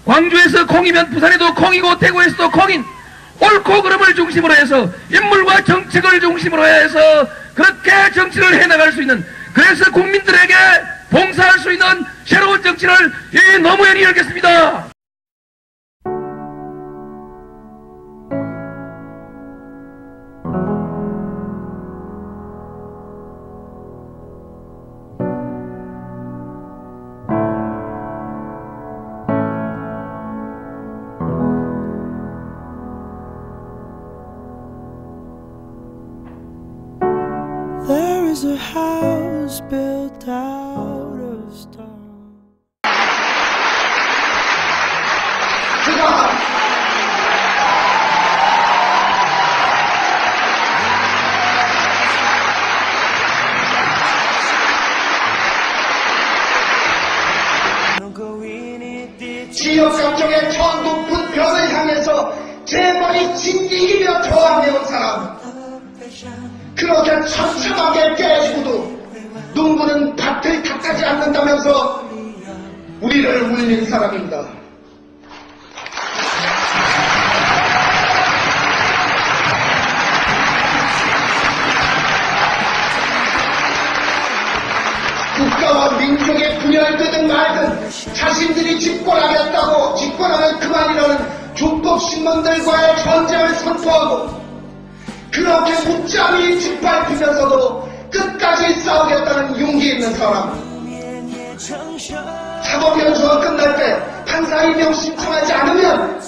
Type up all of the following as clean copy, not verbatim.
광주에서 콩이면 부산에도 콩이고 대구에서도 콩인 옳고 그름을 중심으로 해서 인물과 정책을 중심으로 해서 그렇게 정치를 해나갈 수 있는, 그래서 국민들에게 봉사할 수 있는 새로운 정치를 이 노무현이 열겠습니다. There is a house built out of stone. 지역 감정의 저 높은 벽을 향해서 제 머리 짓이기며 저항해온 사람, 그렇게 처참하게 깨지고도 농부는 밭을 닦아지 않는다면서 우리를 울린 사람입니다. 국가와 민족의 분열되든 말든 자신들이 집권하겠다고 집권하면 그만이라는 조폭신문들과의 전쟁을 선포하고, 그렇게 무참히 짓밟히면서도 끝까지 싸우겠다는 용기 있는 사람, 사법연수가 끝날 때 판사 1명 신청하지 않으면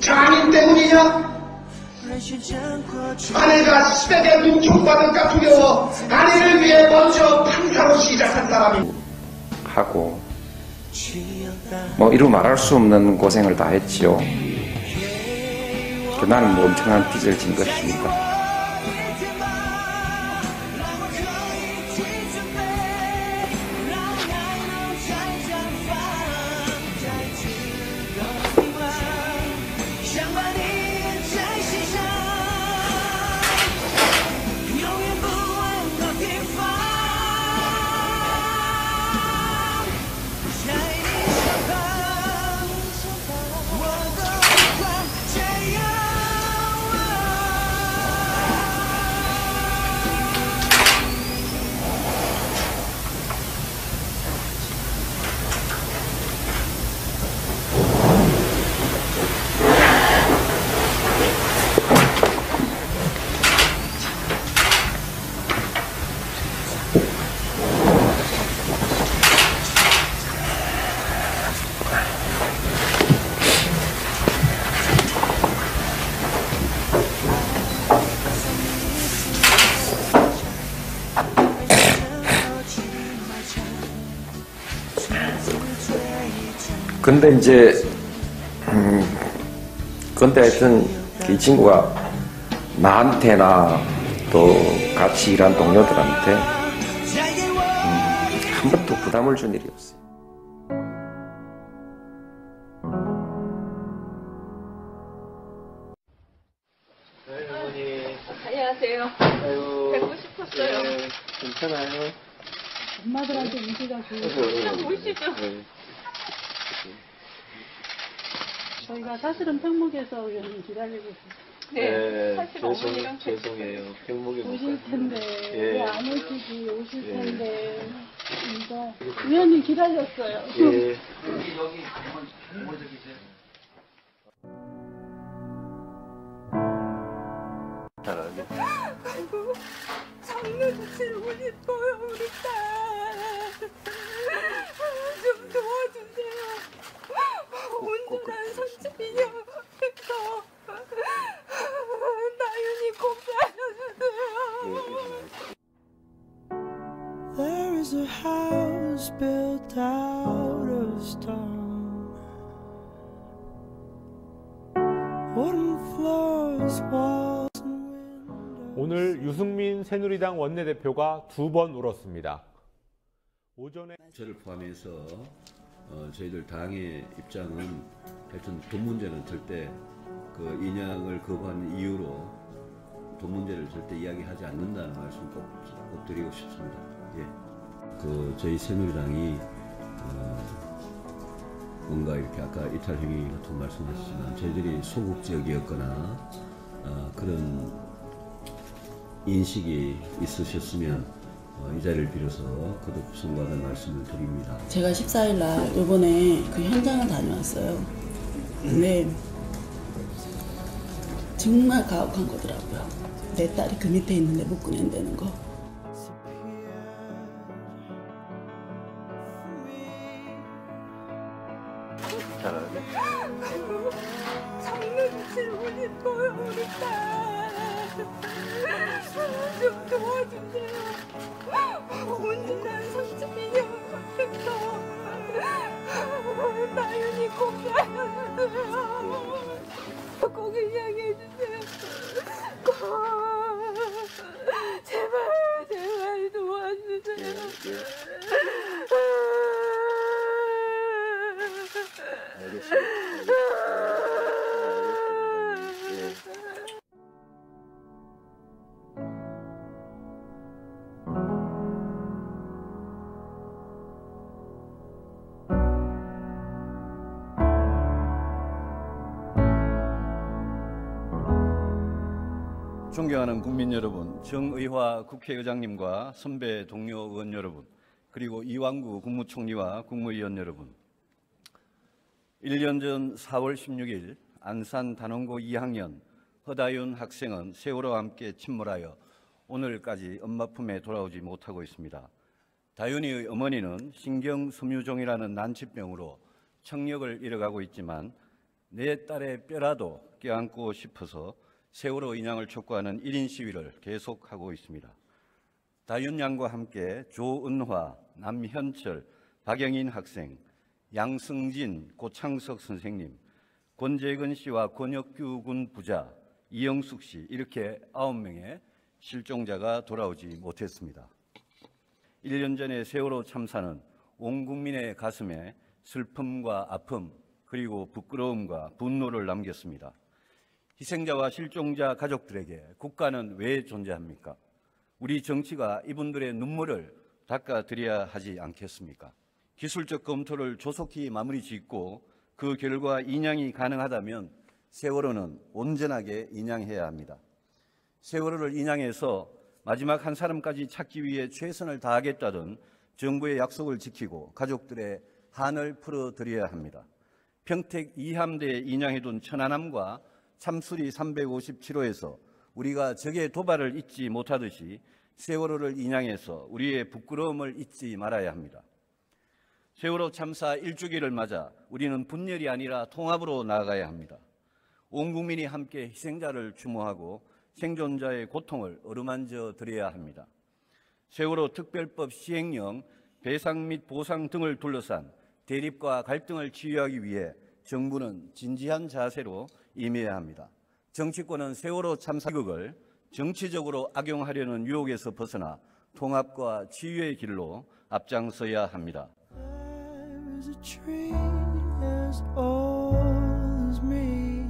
장인 때문이냐? 아내가 시댁에 눈총받을까 두려워 아내를 위해 먼저 판사로 시작한 사람이 하고 뭐 이루 말할 수 없는 고생을 다 했지요. 나는 뭐 엄청난 빚을 진 것입니다. 근데 이제 근데 하여튼 이 친구가 나한테나 또 같이 일한 동료들한테 한 번도 부담을 준 일이 없어요. 할머니. 안녕하세요. 아유. 뵙고 싶었어요. 네, 괜찮아요? 엄마들한테 인기가 좋으시죠? 보이시죠? 네. 저희가 사실은 평목에서 기다리고 있어요. 네, 사실 어머니랑 죄송해요. 평목에 못 오실 가서. 텐데 예. 왜 안 오시지? 오실 예. 텐데 이거 의원님 기다렸어요. 예. 아이고, 살려주시고 싶어요, 우리 딸. 좀 도와주세요. 온전한 선집이녀서 나윤이 꼭 살려주세요. There is a house built out of stone. Wooden floors, walls and windows. 오늘 유승민 새누리당 원내대표가 2번 울었습니다. 오전에 저를 포함해서 저희들 당의 입장은 하여튼 돈 문제는 절대 그 인양을 거부하는 이유로 돈 문제를 절대 이야기하지 않는다는 말씀 꼭 드리고 싶습니다. 예. 그 저희 새누리당이 뭔가 이렇게 아까 이탈행위 같은 말씀하셨지만 저희들이 소극적이었거나 그런 인식이 있으셨으면 이 자리를 빌어서 거듭 송구하는 말씀을 드립니다. 제가 14일 날 이번에 그 현장을 다녀왔어요. 근데 정말 가혹한 거더라고요. 내 딸이 그 밑에 있는데 못 꺼낸다는 거. 장난치고 싶어요, 우리 딸. 좀 도와주세요. 온전한 32년 같았어. 나연이 꼭 이야기해주세요. 제발 도와주세요. 존경하는 국민 여러분, 정의화 국회의장님과 선배 동료 의원 여러분, 그리고 이완구 국무총리와 국무위원 여러분, 1년 전 4월 16일 안산 단원고 2학년 허다윤 학생은 세월호와 함께 침몰하여 오늘까지 엄마 품에 돌아오지 못하고 있습니다. 다윤이의 어머니는 신경섬유종이라는 난치병으로 청력을 잃어가고 있지만 내 딸의 뼈라도 껴안고 싶어서 세월호 인양을 촉구하는 1인 시위를 계속하고 있습니다. 다윤 양과 함께 조은화, 남현철, 박영인 학생, 양승진, 고창석 선생님, 권재근 씨와 권혁규 군 부자, 이영숙 씨 이렇게 9명의 실종자가 돌아오지 못했습니다. 1년 전의 세월호 참사는 온 국민의 가슴에 슬픔과 아픔 그리고 부끄러움과 분노를 남겼습니다. 희생자와 실종자 가족들에게 국가는 왜 존재합니까? 우리 정치가 이분들의 눈물을 닦아드려야 하지 않겠습니까? 기술적 검토를 조속히 마무리 짓고 그 결과 인양이 가능하다면 세월호는 온전하게 인양해야 합니다. 세월호를 인양해서 마지막 한 사람까지 찾기 위해 최선을 다하겠다던 정부의 약속을 지키고 가족들의 한을 풀어드려야 합니다. 평택 2함대에 인양해둔 천안함과 참수리 357호에서 우리가 적의 도발을 잊지 못하듯이 세월호를 인양해서 우리의 부끄러움을 잊지 말아야 합니다. 세월호 참사 1주기를 맞아 우리는 분열이 아니라 통합으로 나아가야 합니다. 온 국민이 함께 희생자를 추모하고 생존자의 고통을 어루만져 드려야 합니다. 세월호 특별법 시행령, 배상 및 보상 등을 둘러싼 대립과 갈등을 치유하기 위해 정부는 진지한 자세로 임해야 합니다. 정치권은 세월호 참사 비극을 정치적으로 악용하려는 유혹에서 벗어나 통합과 치유의 길로 앞장서야 합니다. There's a tree as old as me.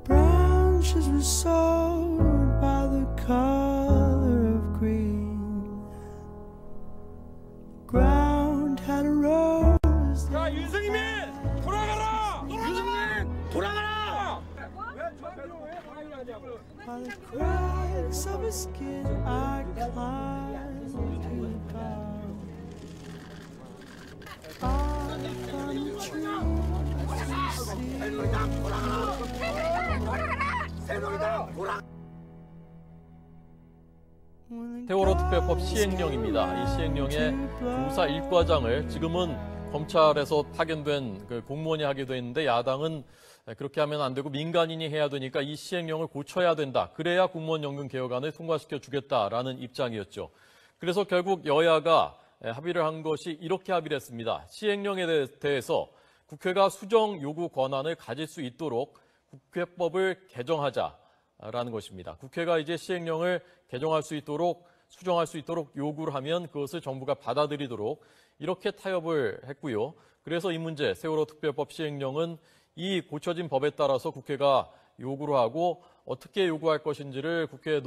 Branches were sown by the color of green. The ground had a rose. 야, 윤승민! 돌아가라! 윤승민! 돌아가라! By the cracks of his skin, I climbed to the top. I found the tree 세월호 특별법 시행령입니다. 이 시행령의 조사 1과장을 지금은 검찰에서 파견된 그 공무원이 하게 돼 있는데 야당은 그렇게 하면 안 되고 민간인이 해야 되니까 이 시행령을 고쳐야 된다. 그래야 공무원 연금 개혁안을 통과시켜 주겠다라는 입장이었죠. 그래서 결국 여야가 합의를 한 것이 이렇게 합의를 했습니다. 시행령에 대해서 국회가 수정 요구 권한을 가질 수 있도록 국회법을 개정하자라는 것입니다. 국회가 이제 시행령을 개정할 수 있도록 수정할 수 있도록 요구를 하면 그것을 정부가 받아들이도록 이렇게 타협을 했고요. 그래서 이 문제 세월호 특별법 시행령은 이 고쳐진 법에 따라서 국회가 요구를 하고 어떻게 요구할 것인지를 국회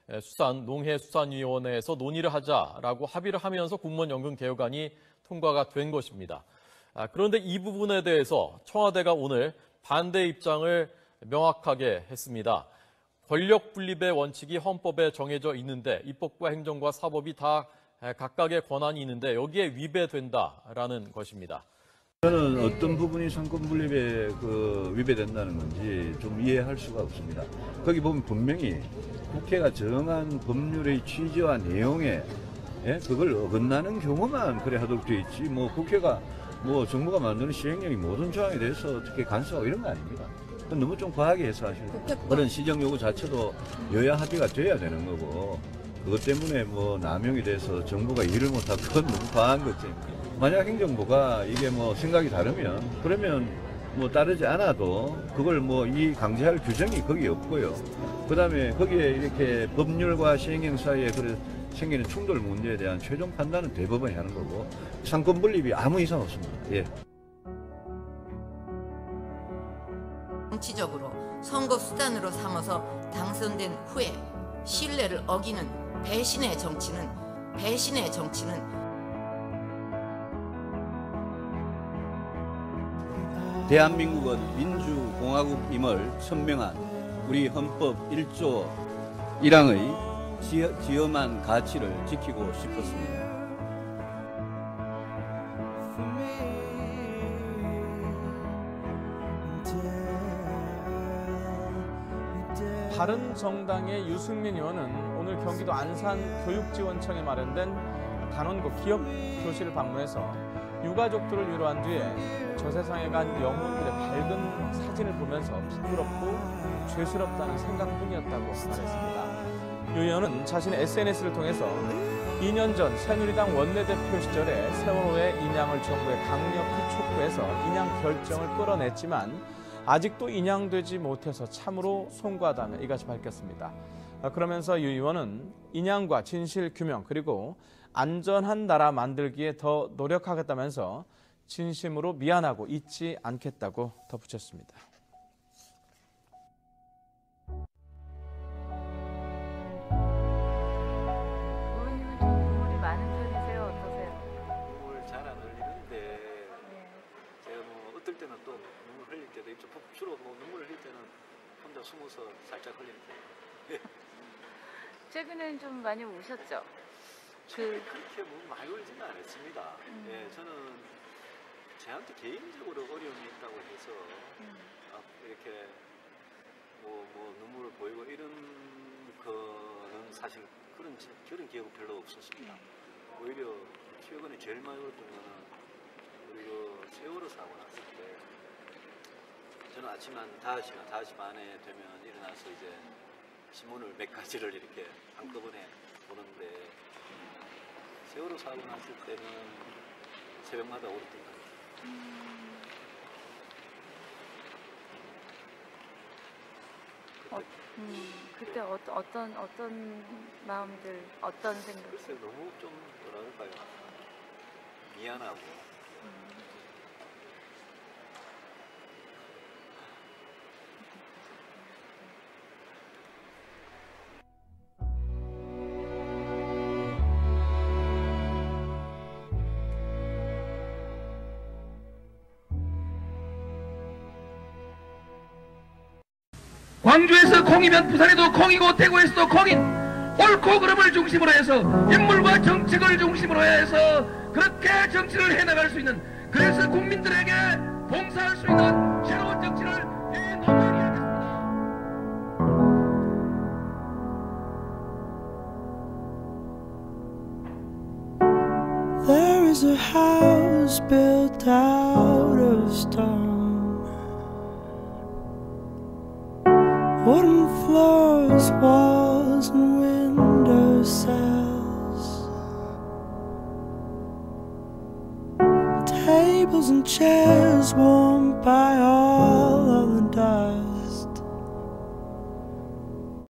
농해수산위원회에서 논의를 하자라고 합의를 하면서 공무원 연금 개혁안이 통과가 된 것입니다. 그런데 이 부분에 대해서 청와대가 오늘 반대 입장을 명확하게 했습니다. 권력 분립의 원칙이 헌법에 정해져 있는데 입법과 행정과 사법이 다 각각의 권한이 있는데 여기에 위배된다라는 것입니다. 저는 어떤 부분이 상권 분립에 위배된다는 건지 좀 이해할 수가 없습니다. 거기 보면 분명히 국회가 정한 법률의 취지와 내용에 그걸 어긋나는 경우만 그래 하도록 되어 있지, 뭐 국회가 뭐 정부가 만드는 시행령이 모든 조항에 대해서 어떻게 간섭하고 이런 거 아닙니다. 그건 너무 좀 과하게 해석하시는 그런 시정 요구 자체도 여야 합의가 돼야 되는 거고, 그것 때문에 뭐 남용이 돼서 정부가 일을 못하고 그건 너무 과한 거지. 만약 행정부가 이게 뭐 생각이 다르면 그러면 뭐 따르지 않아도 그걸 뭐 이 강제할 규정이 거기 없고요. 그 다음에 거기에 이렇게 법률과 시행령 사이에 생기는 충돌 문제에 대한 최종 판단은 대법원이 하는 거고, 상권 분립이 아무 이상 없습니다. 예. 정치적으로 선거 수단으로 삼아서 당선된 후에 신뢰를 어기는 배신의 정치는 대한민국은 민주공화국임을 선명한 우리 헌법 1조 1항의 지엄한 가치를 지키고 싶었습니다. 바른정당의 유승민 의원은 오늘 경기도 안산 교육지원청에 마련된 단원고 기업교실을 방문해서 유가족들을 위로한 뒤에 저 세상에 간 영혼들의 밝은 사진을 보면서 부끄럽고 죄스럽다는 생각뿐이었다고 말했습니다. 유 의원은 자신의 SNS를 통해서 2년 전 새누리당 원내대표 시절에 세월호의 인양을 정부에 강력히 촉구해서 인양 결정을 끌어냈지만 아직도 인양되지 못해서 참으로 송구하다며 이같이 밝혔습니다. 그러면서 유 의원은 인양과 진실 규명 그리고 안전한 나라 만들기에 더 노력하겠다면서 진심으로 미안하고 잊지 않겠다고 덧붙였습니다. 의원님은 좀 눈물이 많은 편이세요? 어떠세요? 눈물 잘 안 흘리는데 제가 뭐 어떨 때는 또 눈물 흘릴 때도 있죠. 주로 뭐 눈물 흘릴 때는 혼자 숨어서 살짝 흘리는 편이에요. 최근에는 좀 많이 우셨죠? 그렇게 뭐 많이 울지는 않았습니다. 예, 저는 저한테 개인적으로 어려움이 있다고 해서 이렇게 뭐 눈물을 보이고 이런 거는 사실 그런 기억은 별로 없었습니다. 오히려 최근에 제일 많이 울었던 거는 우리 세월호 사고 났을 때 저는 아침 한 5시 반에 되면 일어나서 이제 신문을 몇 가지를 이렇게 한꺼번에 보는데 세월호 사고 났을 때는 새벽마다 울었던 것 같아요. 그때 어떤 마음들, 어떤 생각? 글쎄 너무 좀 뭐랄까요, 미안하고 광주에서 콩이면 부산에도 콩이고 대구에서도 콩인 옳고 그름을 중심으로 해서 인물과 정책을 중심으로 해서 그렇게 정치를 해나갈 수 있는, 그래서 국민들에게 봉사할 수 있는 새로운 정치를 노력해야 하겠습니다. There is a house built out of stone, wooden floors, walls and windowsills, tables and chairs warmed by all of the dust.